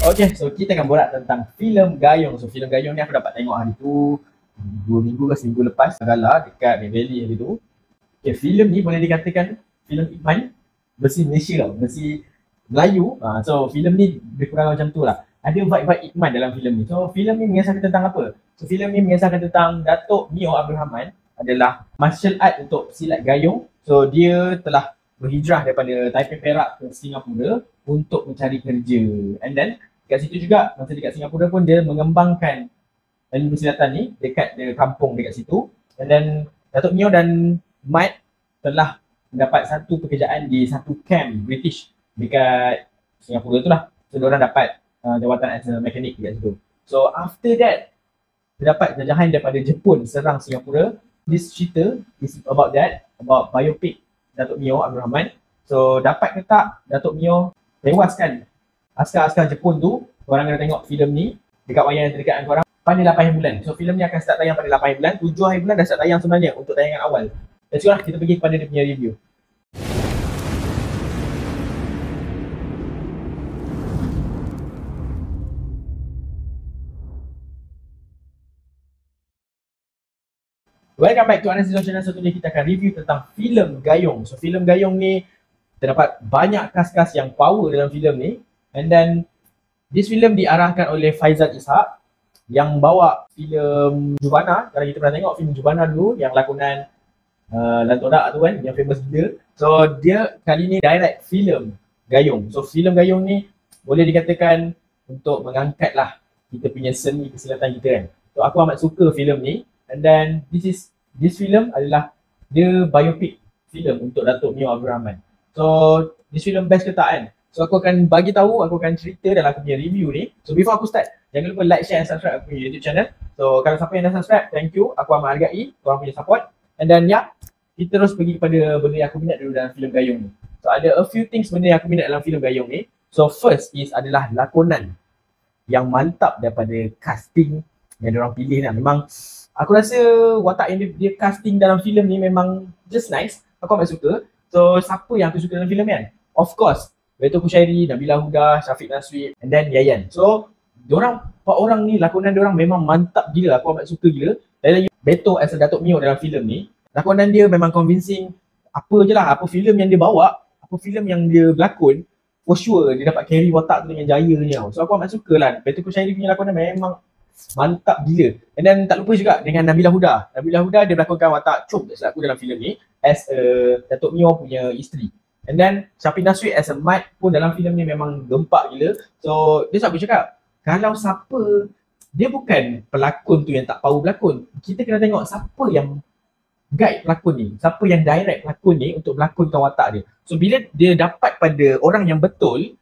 Okay, so kita akan borak tentang filem Gayung. So filem Gayung ni aku dapat tengok hari tu 2 minggu ke seminggu lepas gala dekat Mid Valley hari tu. Okay, filem ni boleh dikatakan filem Iman versi Malaysia tau, versi Melayu. So filem ni lebih kurang macam tu lah. Ada vibe-vibe Iman dalam filem ni. So filem ni mengisahkan tentang apa? So filem ni mengisahkan tentang Datuk Mio Abdul Rahman adalah martial art untuk silat Gayung. So dia telah berhijrah daripada Taipei Perak ke Singapura untuk mencari kerja. And then kat situ juga, masa dekat Singapura pun dia mengembangkan ilmu silatan ni dekat kampung dekat situ. And then Datuk Mio dan Mat telah mendapat satu pekerjaan di satu camp British dekat Singapura tu lah. So diorang dapat jawatan as a mechanic dekat situ. So after that, terdapat jajahan daripada Jepun serang Singapura. This cerita is about that, about biopic Datuk Mio Abdul Rahman. So dapat ke tak Datuk Mio tewaskan askar-askar Jepun tu, korang kena tengok filem ni dekat wayang yang terdekat dengan korang pada 8 bulan. So filem ni akan start tayang pada 8 bulan, 7 hari bulan dah start tayang sebenarnya untuk tayangan awal. Let's go lah, kita pergi kepada dia punya review. Welcome back to Anas Zizon Channel. So today kita akan review tentang filem Gayung. So filem Gayung ni terdapat banyak kas-kas yang power dalam filem ni. And then this filem diarahkan oleh Faizal Ishak yang bawa filem Jubana. Kalau kita pernah tengok filem Jubana dulu yang lakonan Lantodak tu kan, yang famous gila. So dia kali ni direct filem Gayung. So filem Gayung ni boleh dikatakan untuk mengangkat lah kita punya seni kesilatan kita kan. So aku amat suka filem ni. And then this filem adalah dia biopic filem untuk Datuk Mio Abdul Rahman. So this filem best ke tak kan? So aku akan bagi tahu, aku akan cerita dalam aku punya review ni. So before aku start, jangan lupa like, share and subscribe aku punya YouTube channel. So kalau siapa yang dah subscribe, thank you. Aku amat hargai korang punya support. And then kita terus pergi kepada benda yang aku minat dulu dalam filem Gayung ni. So ada a few things benda yang aku minat dalam filem Gayung ni. So first is adalah lakonan yang mantap daripada casting yang diorang pilih lah. Memang aku rasa watak yang dia casting dalam filem ni memang just nice. Aku amat suka. So siapa yang aku suka dalam filem ni kan? Of course, Beto Kushairi, Nabila Huda, Syafiq Nasri, and then Yayan. So diorang, 4 orang ni lakonan diorang memang mantap gila. Aku amat suka gila. Dan lagi Beto as a Datuk Mio dalam filem ni, lakonan dia memang convincing. Apa je lah, apa filem yang dia bawa, apa filem yang dia berlakon, for sure dia dapat carry watak tu dengan jaya ni tau. So aku amat suka lah. Beto Kushairi punya lakonan memang mantap gila. And then tak lupa juga dengan Nabila Huda. Nabila Huda dia berlakonkan watak Chong tak silap aku dalam filem ni as a Datuk Mio punya isteri. And then Syafiq Nasri as a Mat pun dalam filem ni memang gempak gila. So dia aku cakap, kalau siapa, dia bukan pelakon tu yang tak tahu berlakon. Kita kena tengok siapa yang guide pelakon ni, siapa yang direct pelakon ni untuk melakonkan watak dia. So bila dia dapat pada orang yang betul,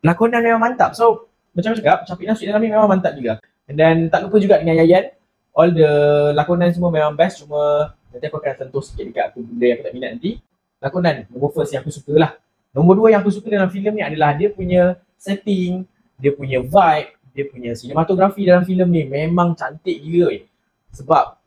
lakonan memang mantap. So macam aku cakap, Syafiq Nasri dalam ni memang mantap juga. And then tak lupa juga dengan Yayan. All the lakonan semua memang best. Cuma nanti aku akan sentuh sikit dekat aku benda yang aku tak minat nanti. Lakonan nombor first yang aku suka lah. Nombor 2 yang aku suka dalam filem ni adalah dia punya setting, dia punya vibe, dia punya sinematografi dalam filem ni memang cantik gila Sebab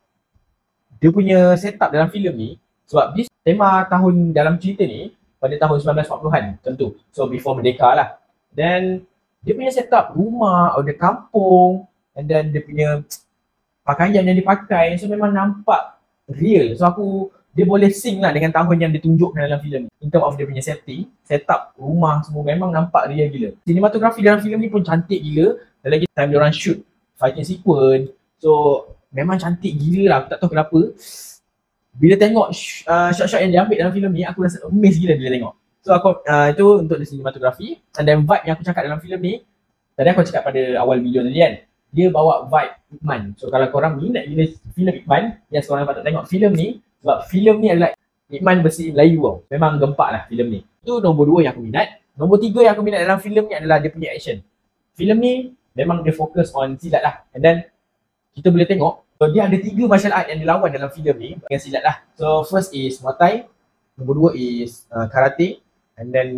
dia punya setup dalam filem ni, sebab this tema tahun dalam cerita ni pada tahun 1940-an macam tu. So before Merdeka lah. Then dia punya setup rumah, ada kampung, and then dia punya pakaian yang dipakai, so memang nampak real. So dia boleh sync lah dengan tahun yang ditunjukkan dalam filem ni. In terms of dia punya setting, setup rumah semua memang nampak real gila. Sinematografi dalam filem ni pun cantik gila. Dan lagi time diorang shoot fighting sequence, so memang cantik gila lah. Aku tak tahu kenapa. Bila tengok shot-shot yang dia ambil dalam filem ni, aku rasa amazed gila bila tengok. So aku itu untuk sinematografi. And then vibe yang aku cakap dalam filem ni, tadi aku cakap pada awal video tadi kan, dia bawa vibe Iqman. So kalau korang minat gila filem Iqman, yes korang patut tengok filem ni. Sebab filem ni adalah Iqman versi Melayu tau. Memang gempak lah filem ni. Itu nombor 2 yang aku minat. Nombor 3 yang aku minat dalam filem ni adalah dia punya action. Filem ni memang dia fokus on silat lah. And then kita boleh tengok, so dia ada 3 martial art yang dilawan dalam filem ni dengan silat lah. So first is Muay Thai, nombor 2 is Karate, and then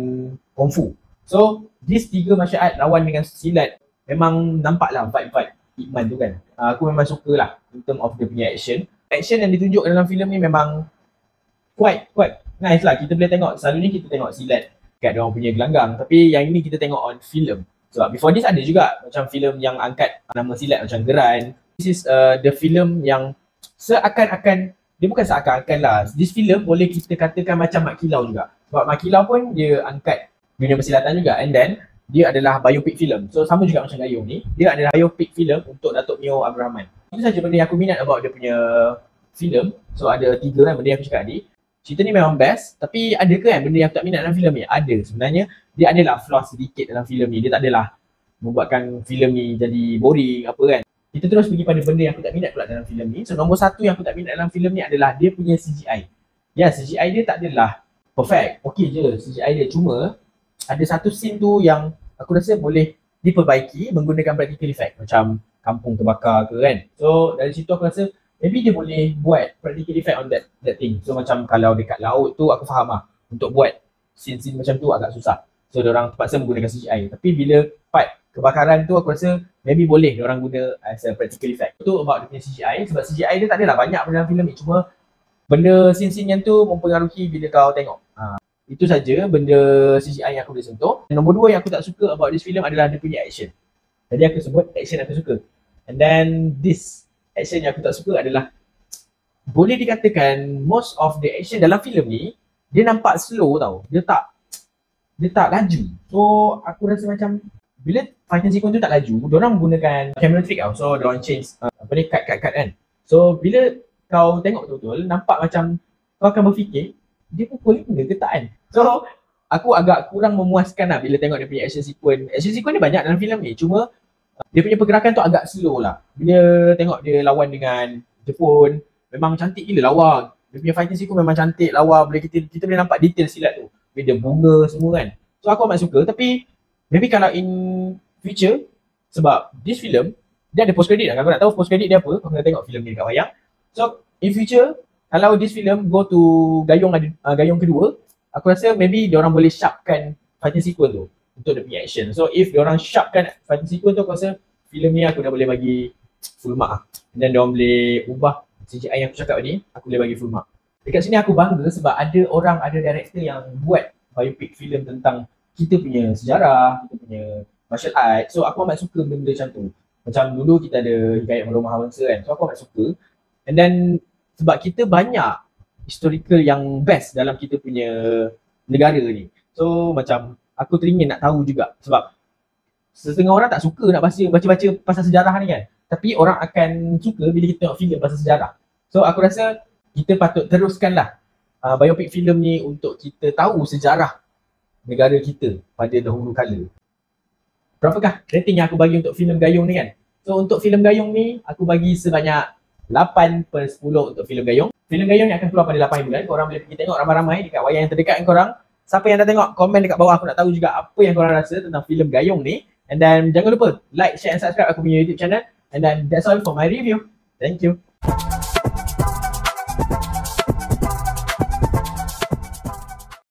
Kung Fu. So these 3 martial art lawan dengan silat memang nampak lah vibe-vibe Iqman tu kan. Aku memang suka lah in term of dia punya action. Action yang ditunjuk dalam filem ni memang quite nice lah. Kita boleh tengok, selalunya kita tengok silat kat diorang punya gelanggang, tapi yang ini kita tengok on film. Sebab before this ada juga macam filem yang angkat nama silat macam Geran. This is the filem yang seakan-akan, dia bukan seakan-akan lah. This filem boleh kita katakan macam Mat Kilau juga. Sebab Mat Kilau pun dia angkat dunia persilatan juga, and then dia adalah biopic film. So sama juga macam Gayung ni, dia adalah biopic film untuk Datuk Mio Abdul Rahman. Itu saja benda yang aku minat about dia punya filem. So ada 3 kan benda yang aku cakap tadi. Cerita ni memang best, tapi ada ke kan benda yang aku tak minat dalam filem ni? Ada. Sebenarnya dia adalah flaw sedikit dalam filem ni. Dia tak adalah membuatkan filem ni jadi boring apa kan. Kita terus pergi pada benda yang aku tak minat pula dalam filem ni. So nombor 1 yang aku tak minat dalam filem ni adalah dia punya CGI. Ya, CGI dia tak adalah perfect. Okey je CGI dia, cuma ada satu scene tu yang aku rasa boleh diperbaiki menggunakan practical effect, macam kampung terbakar ke kan. So dari situ aku rasa maybe dia boleh buat practical effect on that thing. So macam kalau dekat laut tu aku faham lah, untuk buat scene-scene macam tu agak susah. So diorang terpaksa menggunakan CGI. Tapi bila part kebakaran tu aku rasa maybe boleh diorang guna as a practical effect. Itu about dia punya CGI. Sebab CGI dia tak adalah banyak dalam filem ni, cuma benda scene-scene yang tu mempengaruhi bila kau tengok. Itu saja benda CGI yang aku boleh sentuh. Dan nombor 2 yang aku tak suka about this film adalah dia punya action. Tadi aku sebut action aku suka. And then this action yang aku tak suka adalah, boleh dikatakan most of the action dalam filem ni dia nampak slow tau. Dia tak laju. So aku rasa macam bila fighting sequence tu tak laju, diorang menggunakan camera trick tau. So diorang change cut kan. So bila kau tengok betul-betul, nampak macam kau akan berfikir dia pukul ni ke tak kan. So aku agak kurang memuaskan lah bila tengok dia punya action sequence. Action sequence dia banyak dalam filem ni, cuma dia punya pergerakan tu agak slow lah. Bila tengok dia lawan dengan Jepun, memang cantik gila lawa. Dia punya fighting sequence memang cantik, lawa. Boleh kita boleh nampak detail silat tu. Bila dia bunga semua kan. So aku amat suka, tapi maybe kalau in future, sebab this film dia ada post credit lah. Kalau nak tahu post credit dia apa, kau kena tengok filem ni dekat wayang. So in future, kalau this film go to Gayung kedua, aku rasa maybe diorang boleh sharpkan fighting sequence tu untuk dia punya action. So if diorang sharpkan fighting sequence tu, aku rasa filem ni aku dah boleh bagi full mark lah. Dan diorang boleh ubah CGI yang aku cakap tadi, aku boleh bagi full mark. Dekat sini aku bangga sebab ada director yang buat biopic filem tentang kita punya sejarah, kita punya martial art. So aku amat suka benda macam tu. Macam dulu kita ada Hikayat Melomah Mahabangsa kan. So aku amat suka. And then sebab kita banyak historical yang best dalam kita punya negara ni. So macam aku teringin nak tahu juga, sebab setengah orang tak suka nak baca-baca pasal sejarah ni kan. Tapi orang akan suka bila kita tengok filem pasal sejarah. So aku rasa kita patut teruskanlah biopic filem ni untuk kita tahu sejarah negara kita pada dahulu kala. Berapakah rating yang aku bagi untuk filem Gayung ni kan? So untuk filem Gayung ni aku bagi sebanyak 8/10 untuk filem Gayung. Filem Gayung ni akan keluar pada 8 bulan. Korang boleh pergi tengok ramai-ramai dekat wayang yang terdekat dengan korang. Siapa yang dah tengok, komen dekat bawah. Aku nak tahu juga apa yang korang rasa tentang filem Gayung ni. And then jangan lupa like, share and subscribe aku punya YouTube channel. And then that's all for my review. Thank you.